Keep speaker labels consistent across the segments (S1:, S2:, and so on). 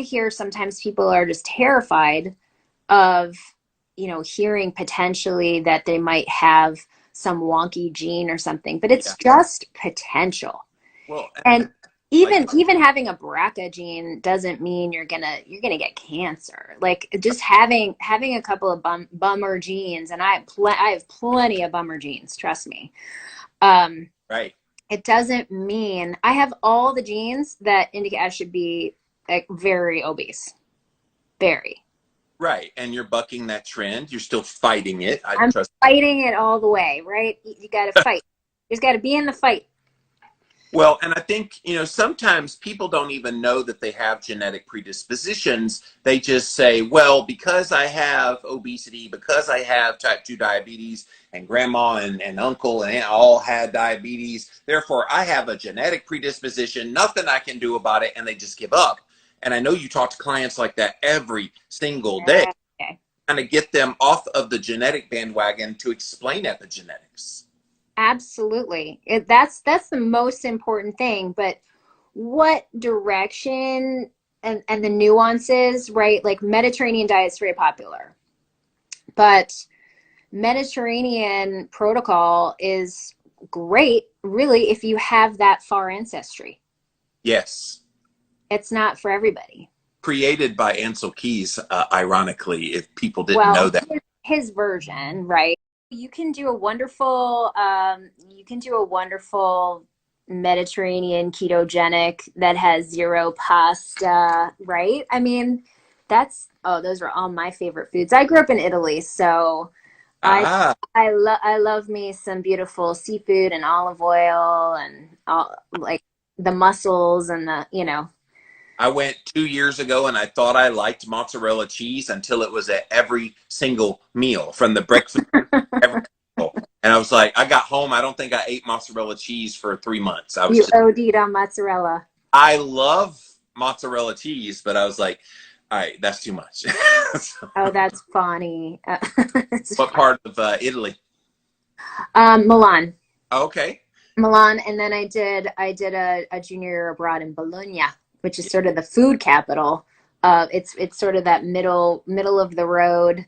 S1: hear sometimes people are just terrified of, hearing potentially that they might have some wonky gene or something, but it's
S2: Yeah.
S1: just potential.
S2: Well,
S1: And
S2: like,
S1: even having a BRCA gene doesn't mean you're gonna get cancer. Like just having a couple of bummer genes, and I have plenty of bummer genes, trust me. Um,
S2: right.
S1: it doesn't mean I have all the genes that indicate I should be like very obese. Very.
S2: Right. And you're bucking that trend. You're still fighting it. I
S1: I'm
S2: trust.
S1: fighting it all the way, right? You got to fight. You just got to be in the fight.
S2: Well, and I think, sometimes people don't even know that they have genetic predispositions. They just say, well, because I have obesity, because I have type 2 diabetes, and grandma and uncle and aunt all had diabetes, therefore I have a genetic predisposition, nothing I can do about it, and they just give up. And I know you talk to clients like that every single day,
S1: Okay.
S2: trying to get them off of the genetic bandwagon to explain epigenetics.
S1: Absolutely. That's the most important thing. But what direction and the nuances, right? Like Mediterranean diet is very popular, but Mediterranean protocol is great, really, if you have that far ancestry.
S2: Yes.
S1: It's not for everybody.
S2: Created by Ansel Keys, ironically, if people didn't know
S1: Well,
S2: that.
S1: his version, right? You can do a wonderful Mediterranean ketogenic that has zero pasta, right? I mean, those are all my favorite foods. I grew up in Italy, so I
S2: Ah,
S1: I love me some beautiful seafood and olive oil and all like the mussels and
S2: I went 2 years ago and I thought I liked mozzarella cheese until it was at every single meal from the breakfast every meal. And I was like, I got home. I don't think I ate mozzarella cheese for 3 months.
S1: you OD'd on mozzarella.
S2: I love mozzarella cheese, but I was like, all right, that's too much. So,
S1: Oh, that's funny. It's
S2: what part of Italy?
S1: Milan.
S2: Okay.
S1: Milan, and then I did a junior year abroad in Bologna, which is sort of the food capital. It's sort of that middle of the road,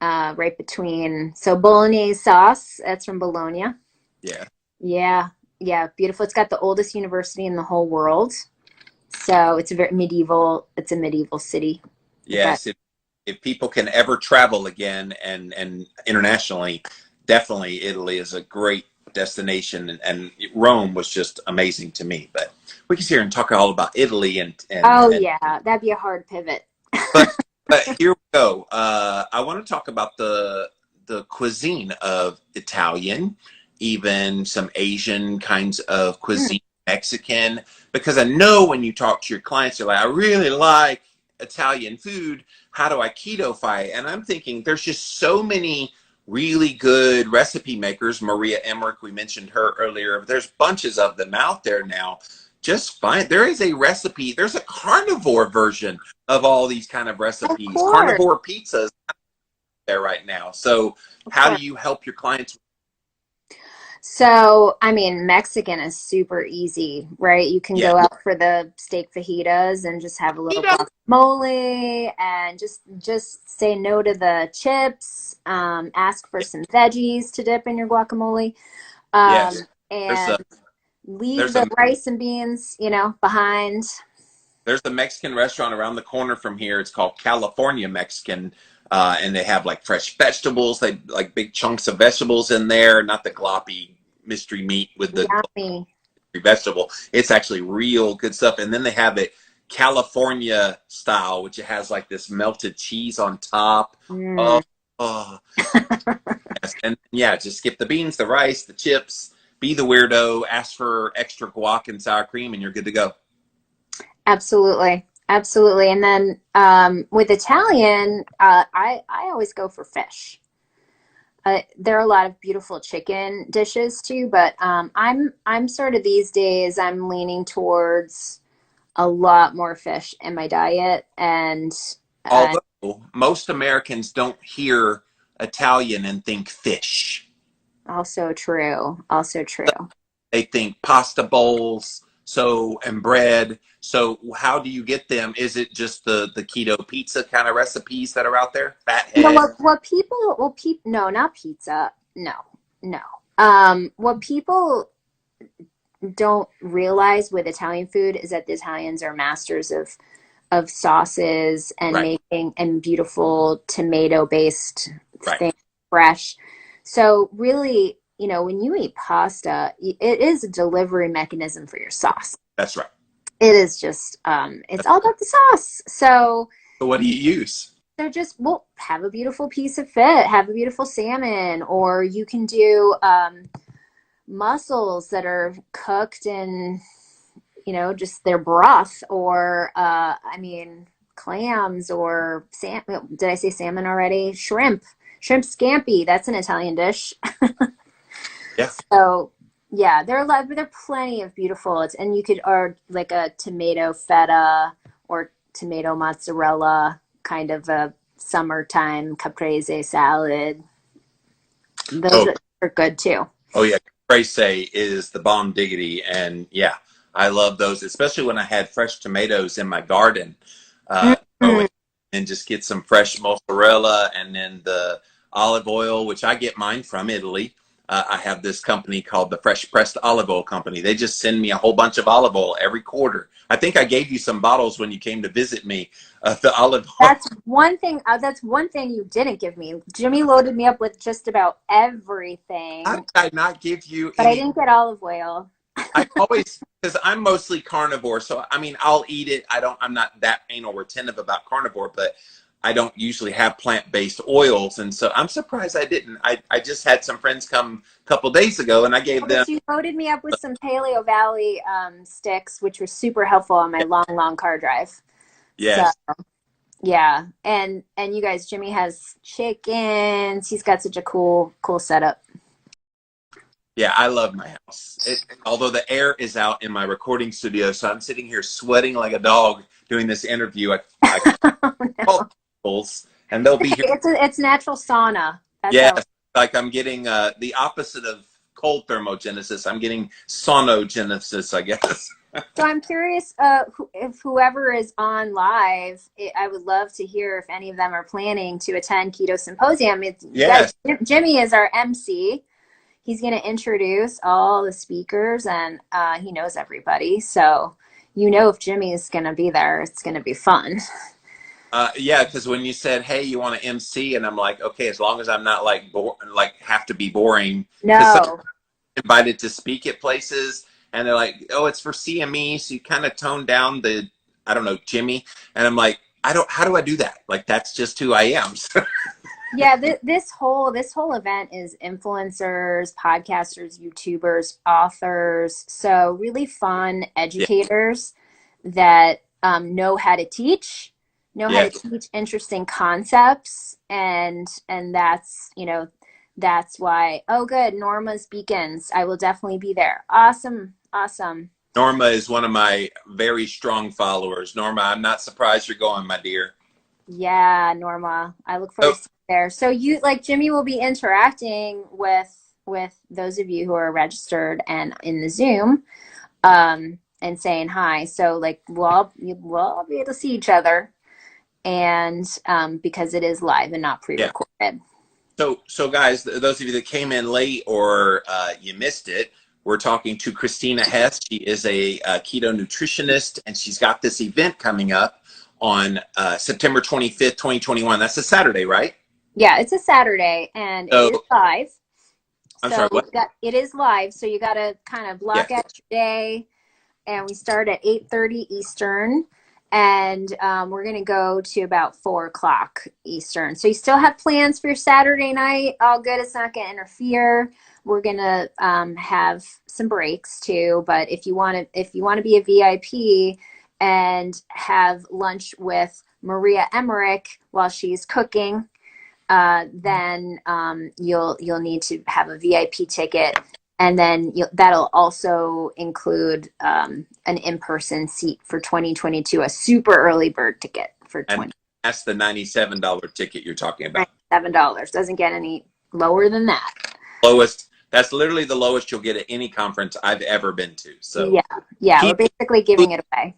S1: right between. So Bolognese sauce, that's from Bologna.
S2: Yeah.
S1: Yeah, yeah, beautiful. It's got the oldest university in the whole world. So it's a very medieval. It's a medieval city. If that
S2: Yes. If people can ever travel again and internationally, definitely Italy is a great destination, and Rome was just amazing to me. But we can sit here and talk all about Italy
S1: Oh
S2: and
S1: yeah, that'd be a hard pivot.
S2: but here we go. I want to talk about the cuisine of Italian, even some Asian kinds of
S1: Mm,
S2: cuisine, Mexican, because I know when you talk to your clients, you're like, I really like Italian food. How do I keto-fy it? And I'm thinking there's just so many really good recipe makers. Maria Emmerich, we mentioned her earlier. There's bunches of them out there now. Just fine. There is a recipe. There's a carnivore version of all these kind of
S1: of
S2: recipes.
S1: course,
S2: Carnivore pizzas there right now. So
S1: of
S2: how do
S1: course.
S2: you help your clients?
S1: So, I mean, Mexican is super easy, right? You can
S2: Yeah.
S1: go out for the steak fajitas and just have a little
S2: Yeah.
S1: guacamole and just say no to the chips. Ask for some veggies to dip in your guacamole. Um,
S2: Yes. There's
S1: and
S2: a
S1: leave
S2: there's
S1: the
S2: a
S1: rice and beans, behind.
S2: there's a Mexican restaurant around the corner from here. It's called California Mexican. And they have like fresh vegetables. They like big chunks of vegetables in there, not the gloppy mystery meat with the
S1: Yummy.
S2: vegetable. It's actually real good stuff. And then they have it California style, which it has like this melted cheese on top. Oh,
S1: Mm.
S2: oh yes. And yeah, just skip the beans, the rice, the chips, be the weirdo, ask for extra guac and sour cream, and you're good to go.
S1: Absolutely. Absolutely. And then with Italian, I always go for fish. There are a lot of beautiful chicken dishes too, but I'm sort of these days I'm leaning towards a lot more fish in my diet, and uh,
S2: Although most Americans don't hear Italian and think fish.
S1: also true. Also true.
S2: They think pasta bowls, so and bread. So how do you get them? Is it just the keto pizza kind of recipes that are out there? Fathead?
S1: What people, no, not pizza. No, no. What people don't realize with Italian food is that the Italians are masters of sauces and
S2: Right,
S1: making and beautiful tomato based
S2: right.
S1: things fresh. So really, when you eat pasta, it is a delivery mechanism for your sauce.
S2: That's right.
S1: It is just it's all about the sauce.
S2: So what do you use?
S1: So just well, have a beautiful piece of fish, have a beautiful salmon, or you can do mussels that are cooked in, just their broth, or I mean, clams or did I say salmon already? Shrimp scampi. That's an Italian dish.
S2: Yeah.
S1: So yeah, there are plenty of beautiful. And you could, or like a tomato feta or tomato mozzarella, kind of a summertime caprese salad. Those
S2: Oh,
S1: are good too.
S2: oh yeah. Caprese is the bomb diggity. And yeah, I love those, especially when I had fresh tomatoes in my garden. Go in
S1: Mhm.
S2: and just get some fresh mozzarella and then the olive oil, which I get mine from Italy. I have this company called the Fresh Pressed Olive Oil Company. They just send me a whole bunch of olive oil every quarter. I think I gave you some bottles when you came to visit me, the olive oil.
S1: That's one thing. That's one thing you didn't give me. Jimmy loaded me up with just about
S2: How did
S1: everything,
S2: I not give you
S1: but I
S2: any?
S1: didn't get olive oil.
S2: I always, because I'm mostly carnivore, so I mean, I'll eat it. I'm not that anal retentive about carnivore, but I don't usually have plant-based oils, and so I'm surprised I didn't. I just had some friends come a couple days ago, and I gave them.
S1: But you loaded me up with some Paleo Valley sticks, which were super helpful on my long car drive. So
S2: Yes,
S1: yeah, and you guys, Jimmy has chickens. He's got such a cool setup.
S2: yeah, I love my house. Although the air is out in my recording studio, so I'm sitting here sweating like a dog doing this interview. I
S1: Oh,
S2: call
S1: no.
S2: people's, and they'll be here.
S1: It's natural sauna. That's
S2: Yes,
S1: how.
S2: like I'm getting the opposite of cold thermogenesis. I'm getting saunogenesis, I guess.
S1: So I'm curious if whoever is on live, I would love to hear if any of them are planning to attend Keto Symposium. You guys,
S2: Yes.
S1: Jimmy is our MC. He's going to introduce all the speakers, and he knows everybody. So if Jimmy is going to be there, it's going to be fun.
S2: Yeah, because when you said, "Hey, you want to MC," and I'm like, "Okay, as long as I'm not like like have to be boring," because some
S1: No.
S2: invited to speak at places, and they're like, "Oh, it's for CME," so you kind of tone down the, I don't know, Jimmy, and I'm like, I don't. How do I do that? Like that's just who I am.
S1: Yeah, this whole event is influencers, podcasters, YouTubers, authors. So really fun
S2: Yeah,
S1: educators that know how to teach,
S2: yeah.
S1: interesting concepts, and that's why. Oh, good, Norma's Beacons. I will definitely be there. Awesome, awesome.
S2: Norma is one of my very strong followers. Norma, I'm not surprised you're going, my dear.
S1: Yeah, Norma. I look forward
S2: So,
S1: to seeing you there. So like Jimmy will be interacting with those of you who are registered and in the Zoom, and saying hi. So like we'll be able to see each other, and because it is live and not
S2: yeah.
S1: pre-recorded.
S2: So guys, those of you that came in late or you missed it, we're talking to Christina Hess. She is a keto nutritionist, and she's got this event coming up on September 25th, 2021. That's a Saturday, right?
S1: Yeah, it's a Saturday and it
S2: So,
S1: is live.
S2: I'm
S1: So
S2: sorry, what?
S1: it is live. So you got to kind of block
S2: Yes.
S1: out your day, and we start at 8:30 Eastern, and we're going to go to about 4 o'clock Eastern. So you still have plans for your Saturday night. All good. It's not going to interfere. We're going to have some breaks too. But if you want to be a VIP and have lunch with Maria Emmerich while she's cooking, then you'll need to have a VIP ticket, and then that'll also include an in-person seat for 2022, a super early bird ticket for
S2: And that's the $97 ticket you're talking about.
S1: $27. Doesn't get any lower than that.
S2: Lowest. That's literally the lowest you'll get at any conference I've ever been to. So
S1: Yeah, yeah, we're
S2: keep
S1: basically giving it away.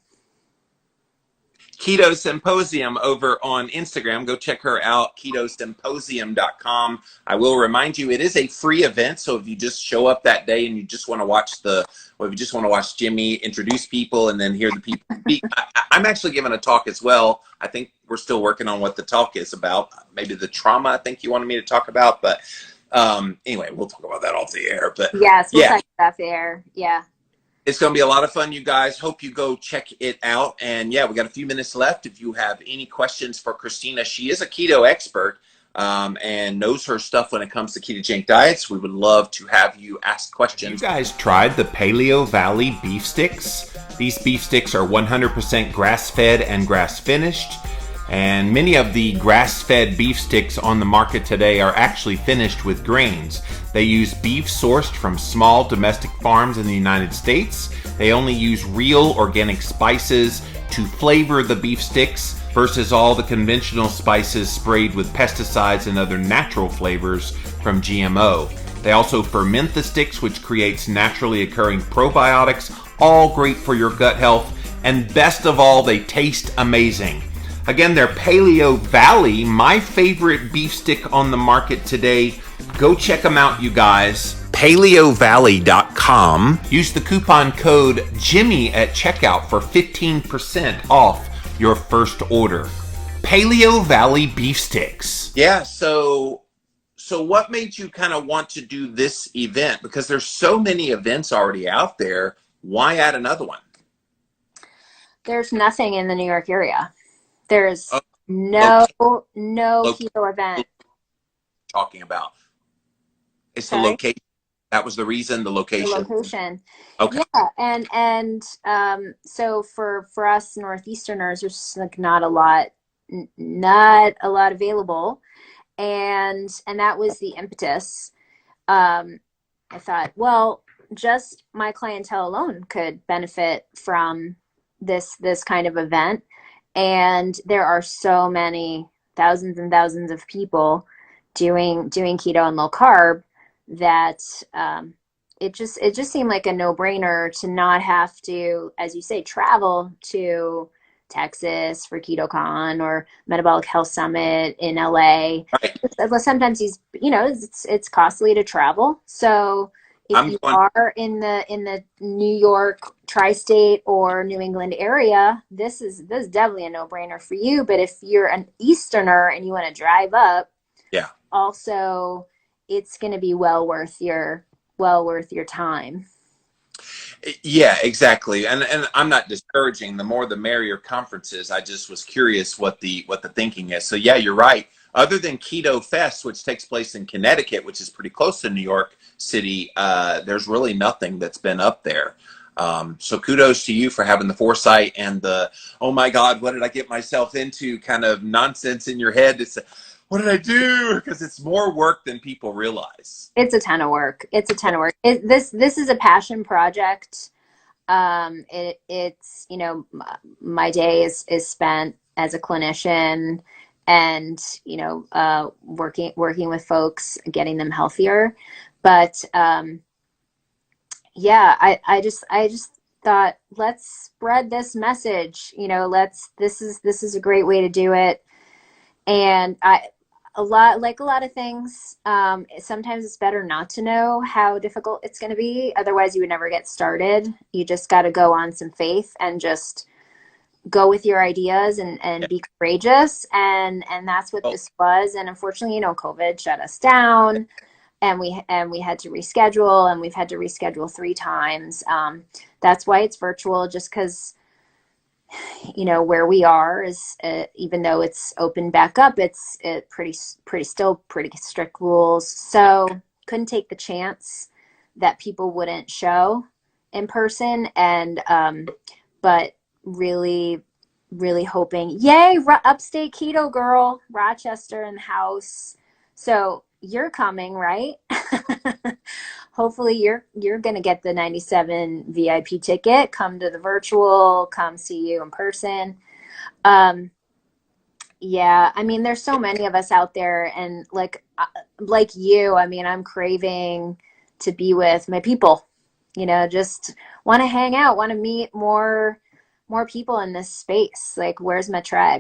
S2: Keto Symposium over on Instagram. Go check her out, ketosymposium.com. I will remind you, it is a free event. So if you just show up that day and you just want to watch if you just want to watch Jimmy introduce people and then hear the people speak, I'm actually giving a talk as well. I think we're still working on what the talk is about. Maybe the trauma I think you wanted me to talk about. But anyway, we'll talk about that off the air. But
S1: Yes, we'll
S2: yeah,
S1: talk about there. Yeah.
S2: it's going to be a lot of fun, you guys. Hope you go check it out. And yeah, we got a few minutes left. If you have any questions for Christina, she is a keto expert and knows her stuff when it comes to ketogenic diets. We would love to have you ask questions.
S3: Have you guys tried the Paleo Valley beef sticks? These beef sticks are 100% grass-fed and grass-finished. And many of the grass-fed beef sticks on the market today are actually finished with grains. They use beef sourced from small domestic farms in the United States. They only use real organic spices to flavor the beef sticks versus all the conventional spices sprayed with pesticides and other natural flavors from GMO. They also ferment the sticks, which creates naturally occurring probiotics, all great for your gut health. And best of all, they taste amazing. Again, they're Paleo Valley, my favorite beef stick on the market today. Go check them out, you guys. PaleoValley.com. Use the coupon code Jimmy at checkout for 15% off your first order. Paleo Valley beef sticks.
S2: Yeah, so what made you kind of want to do this event? Because there's so many events already out there. Why add another one?
S1: There's nothing in the New York area. There's
S2: Oh,
S1: no
S2: location
S1: keto event.
S2: talking about. It's the
S1: Sorry?
S2: location. That was the reason, the
S1: The
S2: location.
S1: location.
S2: Okay.
S1: Yeah, and so for us Northeasterners, there's just like not a lot available, and that was the impetus. I thought, well, just my clientele alone could benefit from this kind of event. And there are so many thousands and thousands of people doing keto and low carb that it just seemed like a no-brainer to not have to, as you say, travel to Texas for KetoCon or Metabolic Health Summit in LA.
S2: Right.
S1: Sometimes it's costly to travel. So if you are in the New York tri-state or New England area, this is definitely a no-brainer for you. But if you're an Easterner and you want to drive up,
S2: Yeah.
S1: also it's going to be well worth your time.
S2: Yeah, exactly. And I'm not discouraging. The more the merrier conferences. I just was curious what the thinking is. So yeah, you're right. Other than Keto Fest, which takes place in Connecticut, which is pretty close to New York City, there's really nothing that's been up there. So kudos to you for having the foresight and the, oh my God, what did I get myself into kind of nonsense in your head. It's, what did I do? Because it's more work than people realize.
S1: It's a ton of work. This is a passion project. It's my day is spent as a clinician and working with folks, getting them healthier. But yeah, I just thought, let's spread this message. This is a great way to do it. And a lot of things, sometimes it's better not to know how difficult it's going to be. Otherwise, you would never get started. You just got to go on some faith and just go with your ideas and be courageous. And that's what this was. And unfortunately, COVID shut us down, and we had to reschedule, and we've had to reschedule 3 times. That's why it's virtual, just because where we are is, even though it's opened back up, it's pretty strict rules. So couldn't take the chance that people wouldn't show in person. And but really hoping, yay, upstate keto girl, Rochester in the house. So you're coming, right? Hopefully you're going to get the 97 VIP ticket, come to the virtual, come see you in person. Yeah, I mean, there's so many of us out there, and like you, I mean, I'm craving to be with my people, just want to hang out, want to meet more more people in this space. Like, where's my tribe?